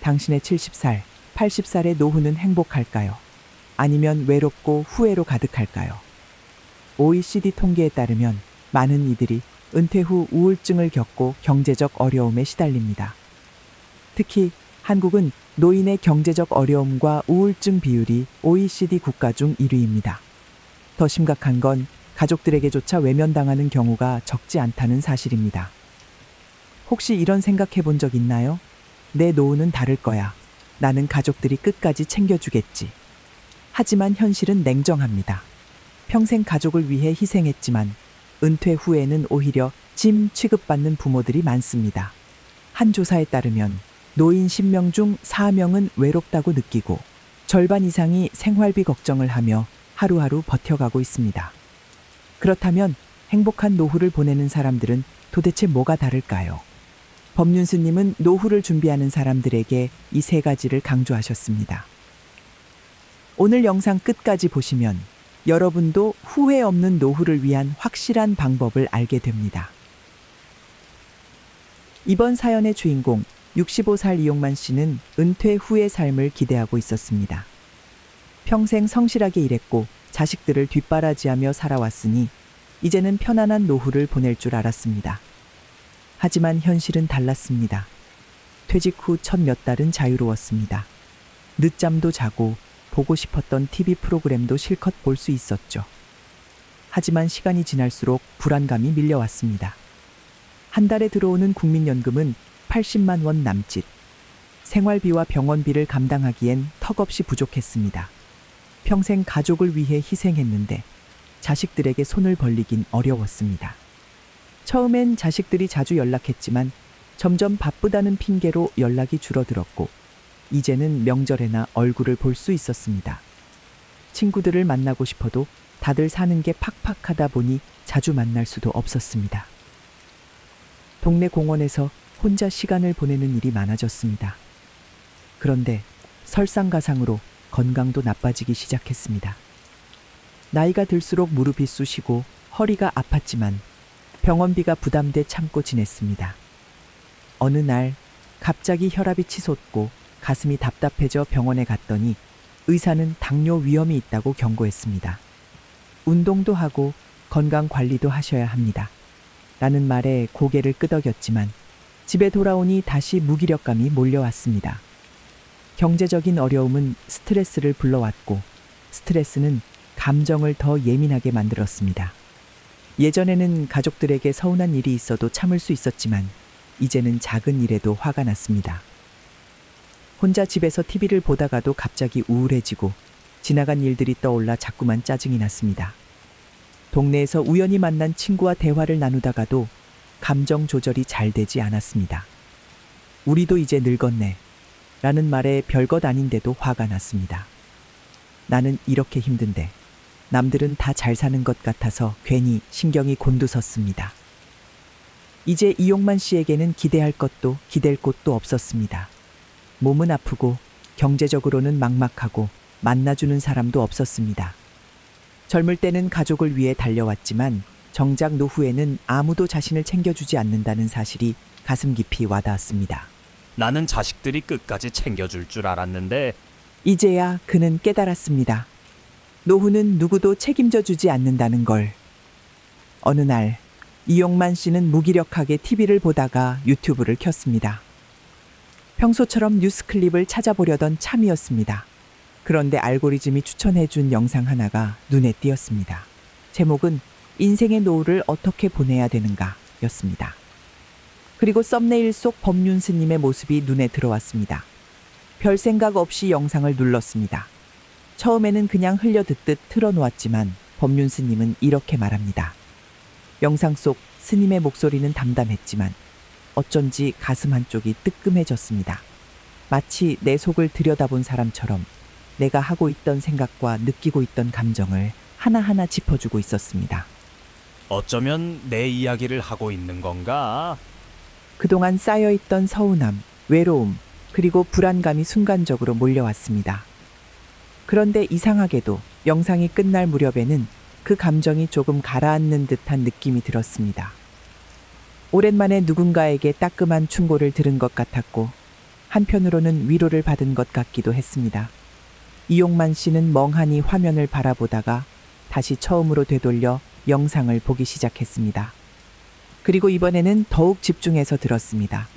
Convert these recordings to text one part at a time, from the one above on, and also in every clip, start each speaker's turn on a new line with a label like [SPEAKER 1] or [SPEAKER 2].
[SPEAKER 1] 당신의 70살, 80살의 노후는 행복할까요? 아니면 외롭고 후회로 가득할까요? OECD 통계에 따르면 많은 이들이 은퇴 후 우울증을 겪고 경제적 어려움에 시달립니다. 특히 한국은 노인의 경제적 어려움과 우울증 비율이 OECD 국가 중 1위입니다. 더 심각한 건 가족들에게조차 외면당하는 경우가 적지 않다는 사실입니다. 혹시 이런 생각해 본 적 있나요? 내 노후는 다를 거야. 나는 가족들이 끝까지 챙겨주겠지. 하지만 현실은 냉정합니다. 평생 가족을 위해 희생했지만 은퇴 후에는 오히려 짐 취급받는 부모들이 많습니다. 한 조사에 따르면 노인 10명 중 4명은 외롭다고 느끼고 절반 이상이 생활비 걱정을 하며 하루하루 버텨가고 있습니다. 그렇다면 행복한 노후를 보내는 사람들은 도대체 뭐가 다를까요? 법륜스님은 노후를 준비하는 사람들에게 이 세 가지를 강조하셨습니다. 오늘 영상 끝까지 보시면 여러분도 후회 없는 노후를 위한 확실한 방법을 알게 됩니다. 이번 사연의 주인공 65살 이용만 씨는 은퇴 후의 삶을 기대하고 있었습니다. 평생 성실하게 일했고 자식들을 뒷바라지하며 살아왔으니 이제는 편안한 노후를 보낼 줄 알았습니다. 하지만 현실은 달랐습니다. 퇴직 후 첫 몇 달은 자유로웠습니다. 늦잠도 자고 보고 싶었던 TV 프로그램도 실컷 볼 수 있었죠. 하지만 시간이 지날수록 불안감이 밀려왔습니다. 한 달에 들어오는 국민연금은 80만 원 남짓. 생활비와 병원비를 감당하기엔 턱없이 부족했습니다. 평생 가족을 위해 희생했는데 자식들에게 손을 벌리긴 어려웠습니다. 처음엔 자식들이 자주 연락했지만 점점 바쁘다는 핑계로 연락이 줄어들었고 이제는 명절에나 얼굴을 볼 수 있었습니다. 친구들을 만나고 싶어도 다들 사는 게 팍팍하다 보니 자주 만날 수도 없었습니다. 동네 공원에서 혼자 시간을 보내는 일이 많아졌습니다. 그런데 설상가상으로 건강도 나빠지기 시작했습니다. 나이가 들수록 무릎이 쑤시고 허리가 아팠지만 병원비가 부담돼 참고 지냈습니다. 어느 날 갑자기 혈압이 치솟고 가슴이 답답해져 병원에 갔더니 의사는 당뇨 위험이 있다고 경고했습니다. 운동도 하고 건강 관리도 하셔야 합니다. 라는 말에 고개를 끄덕였지만 집에 돌아오니 다시 무기력감이 몰려왔습니다. 경제적인 어려움은 스트레스를 불러왔고 스트레스는 감정을 더 예민하게 만들었습니다. 예전에는 가족들에게 서운한 일이 있어도 참을 수 있었지만 이제는 작은 일에도 화가 났습니다. 혼자 집에서 TV를 보다가도 갑자기 우울해지고 지나간 일들이 떠올라 자꾸만 짜증이 났습니다. 동네에서 우연히 만난 친구와 대화를 나누다가도 감정 조절이 잘 되지 않았습니다. 우리도 이제 늙었네. 라는 말에 별것 아닌데도 화가 났습니다. 나는 이렇게 힘든데 남들은 다 잘 사는 것 같아서 괜히 신경이 곤두섰습니다. 이제 이용만 씨에게는 기대할 것도 기댈 곳도 없었습니다. 몸은 아프고 경제적으로는 막막하고 만나주는 사람도 없었습니다. 젊을 때는 가족을 위해 달려왔지만 정작 노후에는 아무도 자신을 챙겨주지 않는다는 사실이 가슴 깊이 와닿았습니다.
[SPEAKER 2] 나는 자식들이 끝까지 챙겨줄 줄 알았는데
[SPEAKER 1] 이제야 그는 깨달았습니다. 노후는 누구도 책임져 주지 않는다는 걸. 어느 날 이용만 씨는 무기력하게 TV를 보다가 유튜브를 켰습니다. 평소처럼 뉴스 클립을 찾아보려던 참이었습니다. 그런데 알고리즘이 추천해준 영상 하나가 눈에 띄었습니다. 제목은 인생의 노후를 어떻게 보내야 되는가 였습니다. 그리고 썸네일 속 법륜스님의 모습이 눈에 들어왔습니다. 별 생각 없이 영상을 눌렀습니다. 처음에는 그냥 흘려듣듯 틀어놓았지만 법륜스님은 이렇게 말합니다. 영상 속 스님의 목소리는 담담했지만 어쩐지 가슴 한쪽이 뜨끔해졌습니다. 마치 내 속을 들여다본 사람처럼 내가 하고 있던 생각과 느끼고 있던 감정을 하나하나 짚어주고 있었습니다.
[SPEAKER 2] 어쩌면 내 이야기를 하고 있는 건가?
[SPEAKER 1] 그동안 쌓여있던 서운함, 외로움, 그리고 불안감이 순간적으로 몰려왔습니다. 그런데 이상하게도 영상이 끝날 무렵에는 그 감정이 조금 가라앉는 듯한 느낌이 들었습니다. 오랜만에 누군가에게 따끔한 충고를 들은 것 같았고 한편으로는 위로를 받은 것 같기도 했습니다. 이용만 씨는 멍하니 화면을 바라보다가 다시 처음으로 되돌려 영상을 보기 시작했습니다. 그리고 이번에는 더욱 집중해서 들었습니다.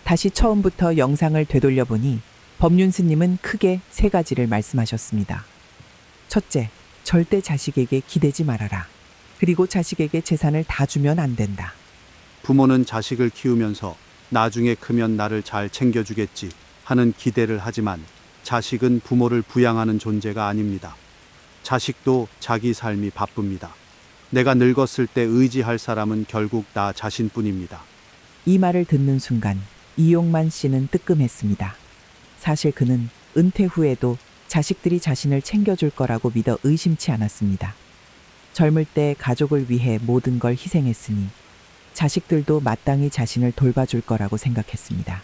[SPEAKER 1] 다시 처음부터 영상을 되돌려 보니 법륜스님은 크게 3가지를 말씀하셨습니다. 첫째, 절대 자식에게 기대지 말아라. 그리고 자식에게 재산을 다 주면 안 된다.
[SPEAKER 3] 부모는 자식을 키우면서 나중에 크면 나를 잘 챙겨주겠지 하는 기대를 하지만 자식은 부모를 부양하는 존재가 아닙니다. 자식도 자기 삶이 바쁩니다. 내가 늙었을 때 의지할 사람은 결국 나 자신뿐입니다.
[SPEAKER 1] 이 말을 듣는 순간 이용만 씨는 뜨끔했습니다. 사실 그는 은퇴 후에도 자식들이 자신을 챙겨줄 거라고 믿어 의심치 않았습니다. 젊을 때 가족을 위해 모든 걸 희생했으니 자식들도 마땅히 자신을 돌봐줄 거라고 생각했습니다.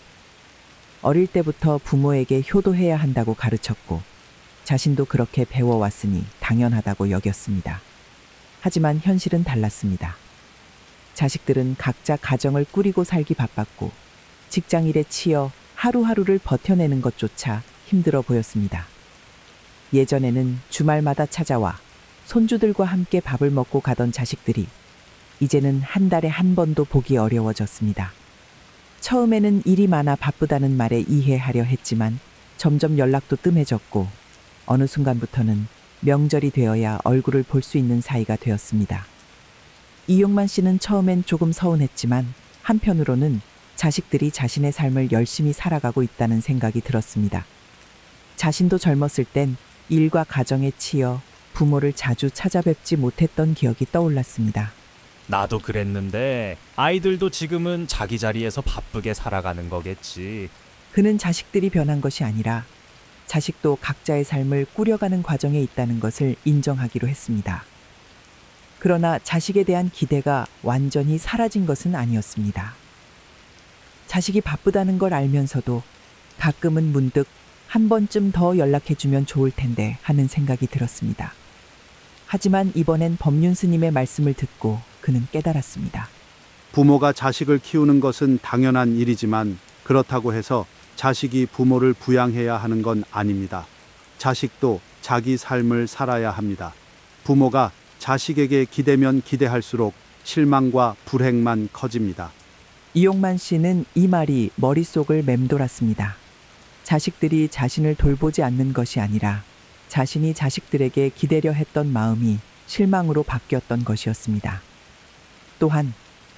[SPEAKER 1] 어릴 때부터 부모에게 효도해야 한다고 가르쳤고 자신도 그렇게 배워왔으니 당연하다고 여겼습니다. 하지만 현실은 달랐습니다. 자식들은 각자 가정을 꾸리고 살기 바빴고 직장일에 치여 하루하루를 버텨내는 것조차 힘들어 보였습니다. 예전에는 주말마다 찾아와 손주들과 함께 밥을 먹고 가던 자식들이 이제는 한 달에 한 번도 보기 어려워졌습니다. 처음에는 일이 많아 바쁘다는 말에 이해하려 했지만 점점 연락도 뜸해졌고 어느 순간부터는 명절이 되어야 얼굴을 볼 수 있는 사이가 되었습니다. 이용만 씨는 처음엔 조금 서운했지만 한편으로는 자식들이 자신의 삶을 열심히 살아가고 있다는 생각이 들었습니다. 자신도 젊었을 땐 일과 가정에 치여 부모를 자주 찾아뵙지 못했던 기억이 떠올랐습니다.
[SPEAKER 2] 나도 그랬는데 아이들도 지금은 자기 자리에서 바쁘게 살아가는 거겠지.
[SPEAKER 1] 그는 자식들이 변한 것이 아니라 자식도 각자의 삶을 꾸려가는 과정에 있다는 것을 인정하기로 했습니다. 그러나 자식에 대한 기대가 완전히 사라진 것은 아니었습니다. 자식이 바쁘다는 걸 알면서도 가끔은 문득 한 번쯤 더 연락해주면 좋을 텐데 하는 생각이 들었습니다. 하지만 이번엔 법륜스님의 말씀을 듣고 그는 깨달았습니다.
[SPEAKER 3] 부모가 자식을 키우는 것은 당연한 일이지만 그렇다고 해서 자식이 부모를 부양해야 하는 건 아닙니다. 자식도 자기 삶을 살아야 합니다. 부모가 자식에게 기대면 기대할수록 실망과 불행만 커집니다.
[SPEAKER 1] 이용만 씨는 이 말이 머릿속을 맴돌았습니다. 자식들이 자신을 돌보지 않는 것이 아니라 자신이 자식들에게 기대려 했던 마음이 실망으로 바뀌었던 것이었습니다. 또한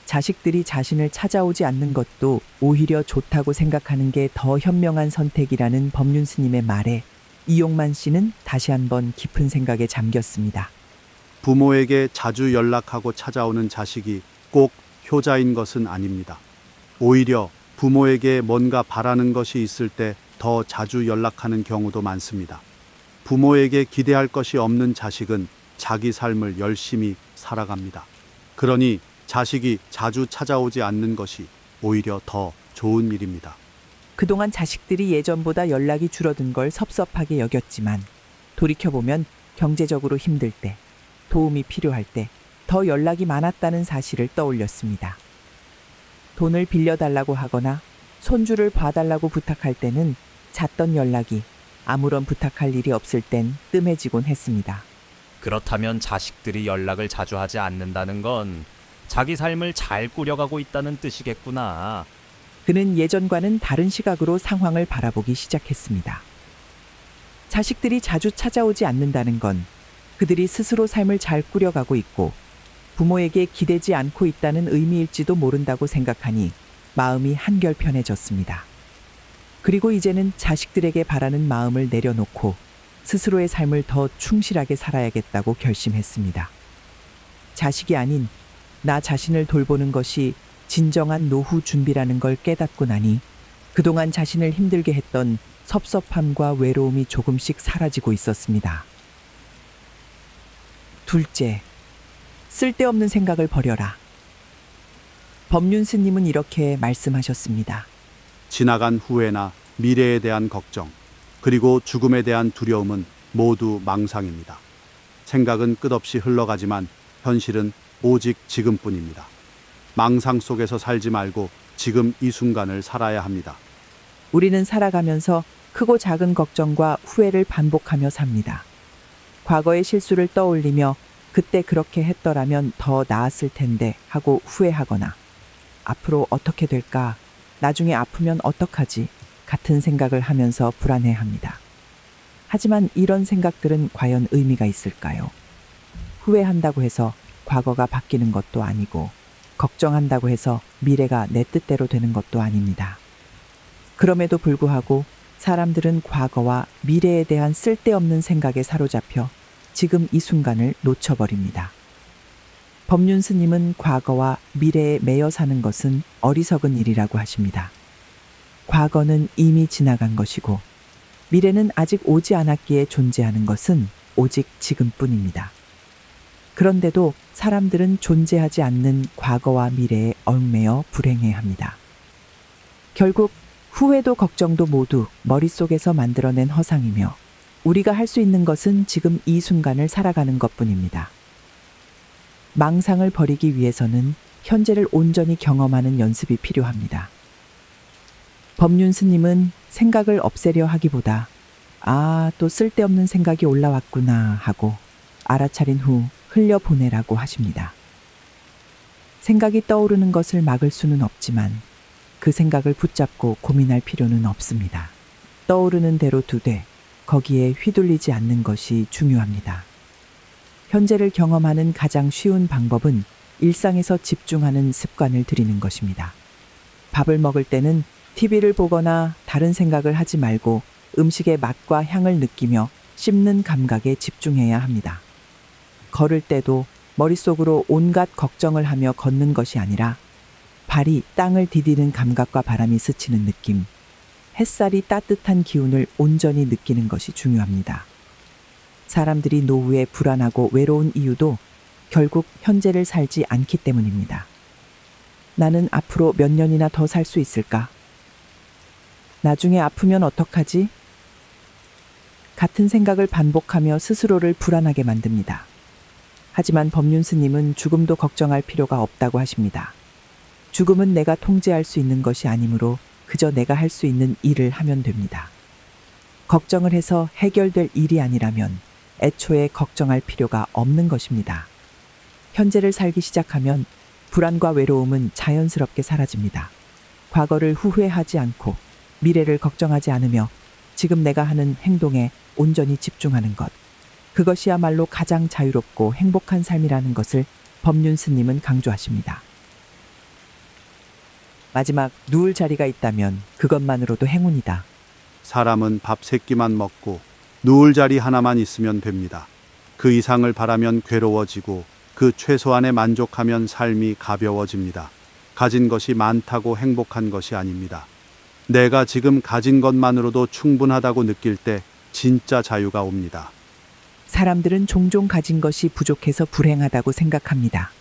[SPEAKER 1] 자식들이 자신을 찾아오지 않는 것도 오히려 좋다고 생각하는 게 더 현명한 선택이라는 법륜스님의 말에 이용만 씨는 다시 한번 깊은 생각에 잠겼습니다.
[SPEAKER 3] 부모에게 자주 연락하고 찾아오는 자식이 꼭 효자인 것은 아닙니다. 오히려 부모에게 뭔가 바라는 것이 있을 때 더 자주 연락하는 경우도 많습니다. 부모에게 기대할 것이 없는 자식은 자기 삶을 열심히 살아갑니다. 그러니 자식이 자주 찾아오지 않는 것이 오히려 더 좋은 일입니다.
[SPEAKER 1] 그동안 자식들이 예전보다 연락이 줄어든 걸 섭섭하게 여겼지만 돌이켜보면 경제적으로 힘들 때, 도움이 필요할 때 더 연락이 많았다는 사실을 떠올렸습니다. 돈을 빌려달라고 하거나 손주를 봐달라고 부탁할 때는 잦던 연락이 아무런 부탁할 일이 없을 땐 뜸해지곤 했습니다.
[SPEAKER 2] 그렇다면 자식들이 연락을 자주 하지 않는다는 건 자기 삶을 잘 꾸려가고 있다는 뜻이겠구나.
[SPEAKER 1] 그는 예전과는 다른 시각으로 상황을 바라보기 시작했습니다. 자식들이 자주 찾아오지 않는다는 건 그들이 스스로 삶을 잘 꾸려가고 있고 부모에게 기대지 않고 있다는 의미일지도 모른다고 생각하니 마음이 한결 편해졌습니다. 그리고 이제는 자식들에게 바라는 마음을 내려놓고 스스로의 삶을 더 충실하게 살아야겠다고 결심했습니다. 자식이 아닌 나 자신을 돌보는 것이 진정한 노후 준비라는 걸 깨닫고 나니 그동안 자신을 힘들게 했던 섭섭함과 외로움이 조금씩 사라지고 있었습니다. 둘째, 쓸데없는 생각을 버려라. 법륜스님은 이렇게 말씀하셨습니다.
[SPEAKER 3] 지나간 후회나 미래에 대한 걱정, 그리고 죽음에 대한 두려움은 모두 망상입니다. 생각은 끝없이 흘러가지만 현실은 오직 지금뿐입니다. 망상 속에서 살지 말고 지금 이 순간을 살아야 합니다.
[SPEAKER 1] 우리는 살아가면서 크고 작은 걱정과 후회를 반복하며 삽니다. 과거의 실수를 떠올리며 그때 그렇게 했더라면 더 나았을 텐데 하고 후회하거나 앞으로 어떻게 될까? 나중에 아프면 어떡하지? 같은 생각을 하면서 불안해합니다. 하지만 이런 생각들은 과연 의미가 있을까요? 후회한다고 해서 과거가 바뀌는 것도 아니고 걱정한다고 해서 미래가 내 뜻대로 되는 것도 아닙니다. 그럼에도 불구하고 사람들은 과거와 미래에 대한 쓸데없는 생각에 사로잡혀 지금 이 순간을 놓쳐버립니다. 법륜 스님은 과거와 미래에 매여 사는 것은 어리석은 일이라고 하십니다. 과거는 이미 지나간 것이고 미래는 아직 오지 않았기에 존재하는 것은 오직 지금뿐입니다. 그런데도 사람들은 존재하지 않는 과거와 미래에 얽매여 불행해합니다. 결국 후회도 걱정도 모두 머릿속에서 만들어낸 허상이며 우리가 할 수 있는 것은 지금 이 순간을 살아가는 것뿐입니다. 망상을 버리기 위해서는 현재를 온전히 경험하는 연습이 필요합니다. 법륜 스님은 생각을 없애려 하기보다 또 쓸데없는 생각이 올라왔구나 하고 알아차린 후 흘려보내라고 하십니다. 생각이 떠오르는 것을 막을 수는 없지만 그 생각을 붙잡고 고민할 필요는 없습니다. 떠오르는 대로 두되 거기에 휘둘리지 않는 것이 중요합니다. 현재를 경험하는 가장 쉬운 방법은 일상에서 집중하는 습관을 들이는 것입니다. 밥을 먹을 때는 TV를 보거나 다른 생각을 하지 말고 음식의 맛과 향을 느끼며 씹는 감각에 집중해야 합니다. 걸을 때도 머릿속으로 온갖 걱정을 하며 걷는 것이 아니라 발이 땅을 디디는 감각과 바람이 스치는 느낌, 햇살이 따뜻한 기운을 온전히 느끼는 것이 중요합니다. 사람들이 노후에 불안하고 외로운 이유도 결국 현재를 살지 않기 때문입니다. 나는 앞으로 몇 년이나 더 살 수 있을까? 나중에 아프면 어떡하지? 같은 생각을 반복하며 스스로를 불안하게 만듭니다. 하지만 법륜 스님은 죽음도 걱정할 필요가 없다고 하십니다. 죽음은 내가 통제할 수 있는 것이 아니므로 그저 내가 할 수 있는 일을 하면 됩니다. 걱정을 해서 해결될 일이 아니라면 애초에 걱정할 필요가 없는 것입니다. 현재를 살기 시작하면 불안과 외로움은 자연스럽게 사라집니다. 과거를 후회하지 않고 미래를 걱정하지 않으며 지금 내가 하는 행동에 온전히 집중하는 것. 그것이야말로 가장 자유롭고 행복한 삶이라는 것을 법륜 스님은 강조하십니다. 마지막 누울 자리가 있다면 그것만으로도 행운이다.
[SPEAKER 3] 사람은 밥 3끼만 먹고 누울 자리 하나만 있으면 됩니다. 그 이상을 바라면 괴로워지고 그 최소한에 만족하면 삶이 가벼워집니다. 가진 것이 많다고 행복한 것이 아닙니다. 내가 지금 가진 것만으로도 충분하다고 느낄 때 진짜 자유가 옵니다.
[SPEAKER 1] 사람들은 종종 가진 것이 부족해서 불행하다고 생각합니다.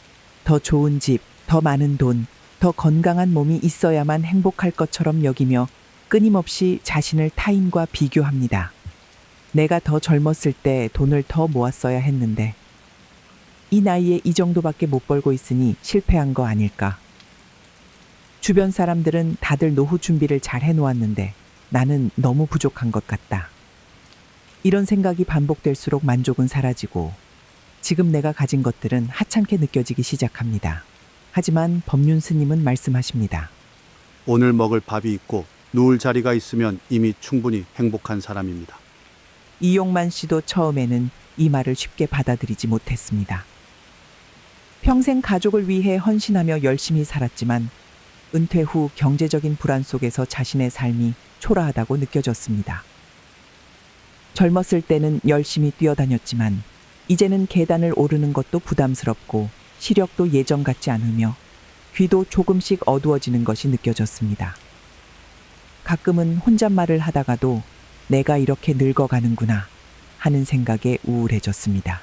[SPEAKER 1] 더 좋은 집, 더 많은 돈, 더 건강한 몸이 있어야만 행복할 것처럼 여기며 끊임없이 자신을 타인과 비교합니다. 내가 더 젊었을 때 돈을 더 모았어야 했는데 이 나이에 이 정도밖에 못 벌고 있으니 실패한 거 아닐까? 주변 사람들은 다들 노후 준비를 잘 해놓았는데 나는 너무 부족한 것 같다. 이런 생각이 반복될수록 만족은 사라지고 지금 내가 가진 것들은 하찮게 느껴지기 시작합니다. 하지만 법륜 스님은 말씀하십니다.
[SPEAKER 3] 오늘 먹을 밥이 있고 누울 자리가 있으면 이미 충분히 행복한 사람입니다.
[SPEAKER 1] 이용만 씨도 처음에는 이 말을 쉽게 받아들이지 못했습니다. 평생 가족을 위해 헌신하며 열심히 살았지만 은퇴 후 경제적인 불안 속에서 자신의 삶이 초라하다고 느껴졌습니다. 젊었을 때는 열심히 뛰어다녔지만 이제는 계단을 오르는 것도 부담스럽고 시력도 예전 같지 않으며 귀도 조금씩 어두워지는 것이 느껴졌습니다. 가끔은 혼잣말을 하다가도 내가 이렇게 늙어가는구나 하는 생각에 우울해졌습니다.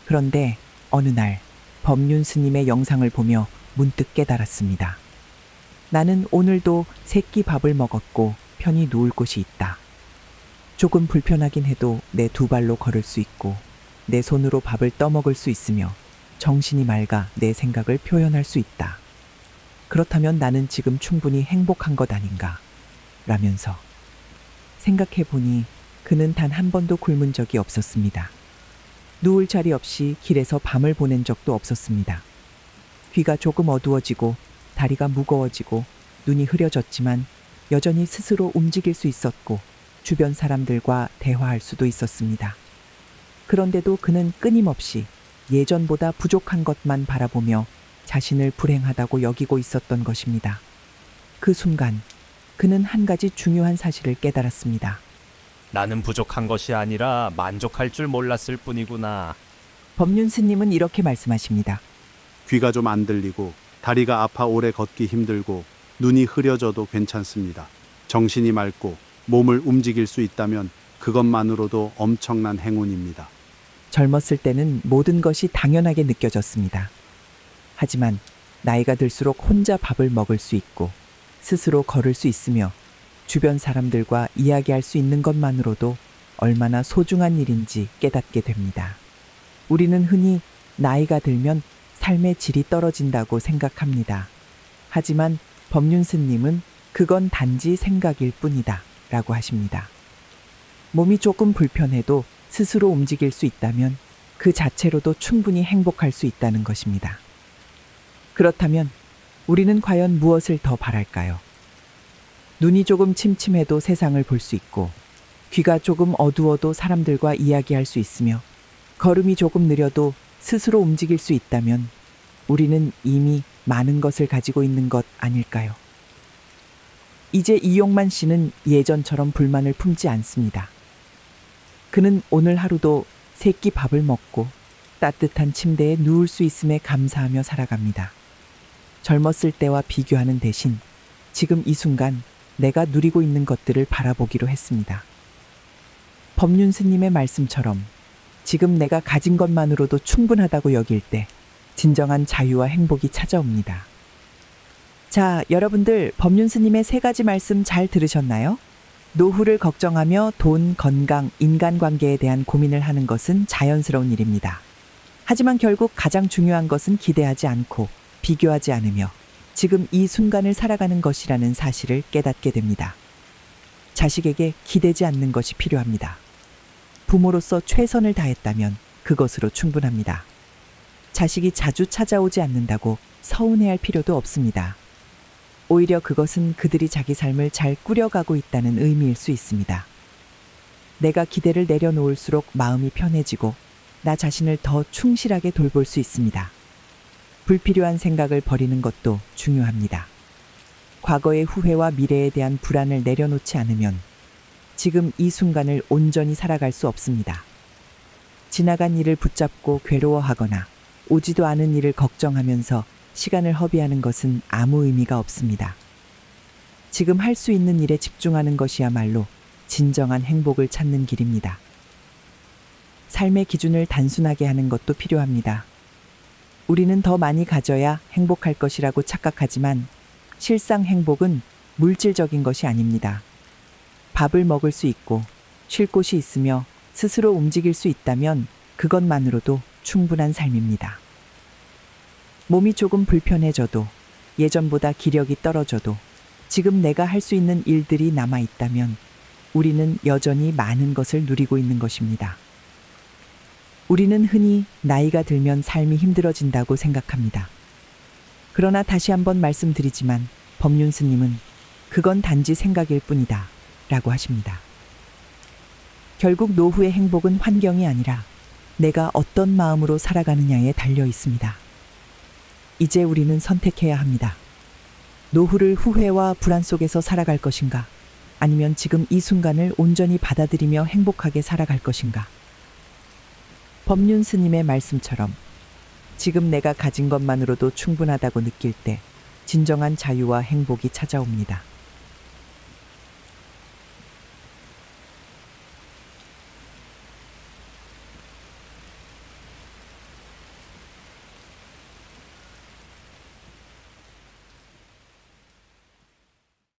[SPEAKER 1] 그런데 어느 날 법륜 스님의 영상을 보며 문득 깨달았습니다. 나는 오늘도 3끼 밥을 먹었고 편히 누울 곳이 있다. 조금 불편하긴 해도 내 2발로 걸을 수 있고 내 손으로 밥을 떠먹을 수 있으며 정신이 맑아 내 생각을 표현할 수 있다. 그렇다면 나는 지금 충분히 행복한 것 아닌가. 라면서. 생각해 보니 그는 단 한 번도 굶은 적이 없었습니다. 누울 자리 없이 길에서 밤을 보낸 적도 없었습니다. 귀가 조금 어두워지고 다리가 무거워지고 눈이 흐려졌지만 여전히 스스로 움직일 수 있었고 주변 사람들과 대화할 수도 있었습니다. 그런데도 그는 끊임없이 예전보다 부족한 것만 바라보며 자신을 불행하다고 여기고 있었던 것입니다. 그 순간 그는 한 가지 중요한 사실을 깨달았습니다.
[SPEAKER 2] 나는 부족한 것이 아니라 만족할 줄 몰랐을 뿐이구나.
[SPEAKER 1] 법륜 스님은 이렇게 말씀하십니다.
[SPEAKER 3] 귀가 좀 안 들리고 다리가 아파 오래 걷기 힘들고 눈이 흐려져도 괜찮습니다. 정신이 맑고 몸을 움직일 수 있다면 그것만으로도 엄청난 행운입니다.
[SPEAKER 1] 젊었을 때는 모든 것이 당연하게 느껴졌습니다. 하지만 나이가 들수록 혼자 밥을 먹을 수 있고 스스로 걸을 수 있으며 주변 사람들과 이야기할 수 있는 것만으로도 얼마나 소중한 일인지 깨닫게 됩니다. 우리는 흔히 나이가 들면 삶의 질이 떨어진다고 생각합니다. 하지만 법륜 스님은 그건 단지 생각일 뿐이다 라고 하십니다. 몸이 조금 불편해도 스스로 움직일 수 있다면 그 자체로도 충분히 행복할 수 있다는 것입니다. 그렇다면 우리는 과연 무엇을 더 바랄까요? 눈이 조금 침침해도 세상을 볼 수 있고 귀가 조금 어두워도 사람들과 이야기할 수 있으며 걸음이 조금 느려도 스스로 움직일 수 있다면 우리는 이미 많은 것을 가지고 있는 것 아닐까요? 이제 이용만 씨는 예전처럼 불만을 품지 않습니다. 그는 오늘 하루도 세 끼 밥을 먹고 따뜻한 침대에 누울 수 있음에 감사하며 살아갑니다. 젊었을 때와 비교하는 대신 지금 이 순간 내가 누리고 있는 것들을 바라보기로 했습니다. 법륜 스님의 말씀처럼 지금 내가 가진 것만으로도 충분하다고 여길 때 진정한 자유와 행복이 찾아옵니다. 자, 여러분들 법륜 스님의 3가지 말씀 잘 들으셨나요? 노후를 걱정하며 돈, 건강, 인간관계에 대한 고민을 하는 것은 자연스러운 일입니다. 하지만 결국 가장 중요한 것은 기대하지 않고 비교하지 않으며 지금 이 순간을 살아가는 것이라는 사실을 깨닫게 됩니다. 자식에게 기대지 않는 것이 필요합니다. 부모로서 최선을 다했다면 그것으로 충분합니다. 자식이 자주 찾아오지 않는다고 서운해할 필요도 없습니다. 오히려 그것은 그들이 자기 삶을 잘 꾸려가고 있다는 의미일 수 있습니다. 내가 기대를 내려놓을수록 마음이 편해지고 나 자신을 더 충실하게 돌볼 수 있습니다. 불필요한 생각을 버리는 것도 중요합니다. 과거의 후회와 미래에 대한 불안을 내려놓지 않으면 지금 이 순간을 온전히 살아갈 수 없습니다. 지나간 일을 붙잡고 괴로워하거나 오지도 않은 일을 걱정하면서 시간을 허비하는 것은 아무 의미가 없습니다. 지금 할 수 있는 일에 집중하는 것이야말로 진정한 행복을 찾는 길입니다. 삶의 기준을 단순하게 하는 것도 필요합니다. 우리는 더 많이 가져야 행복할 것이라고 착각하지만 실상 행복은 물질적인 것이 아닙니다. 밥을 먹을 수 있고 쉴 곳이 있으며 스스로 움직일 수 있다면 그것만으로도 충분한 삶입니다. 몸이 조금 불편해져도 예전보다 기력이 떨어져도 지금 내가 할 수 있는 일들이 남아 있다면 우리는 여전히 많은 것을 누리고 있는 것입니다. 우리는 흔히 나이가 들면 삶이 힘들어진다고 생각합니다. 그러나 다시 한번 말씀드리지만 법륜 스님은 그건 단지 생각일 뿐이다 라고 하십니다. 결국 노후의 행복은 환경이 아니라 내가 어떤 마음으로 살아가느냐에 달려 있습니다. 이제 우리는 선택해야 합니다. 노후를 후회와 불안 속에서 살아갈 것인가? 아니면 지금 이 순간을 온전히 받아들이며 행복하게 살아갈 것인가? 법륜 스님의 말씀처럼 지금 내가 가진 것만으로도 충분하다고 느낄 때 진정한 자유와 행복이 찾아옵니다.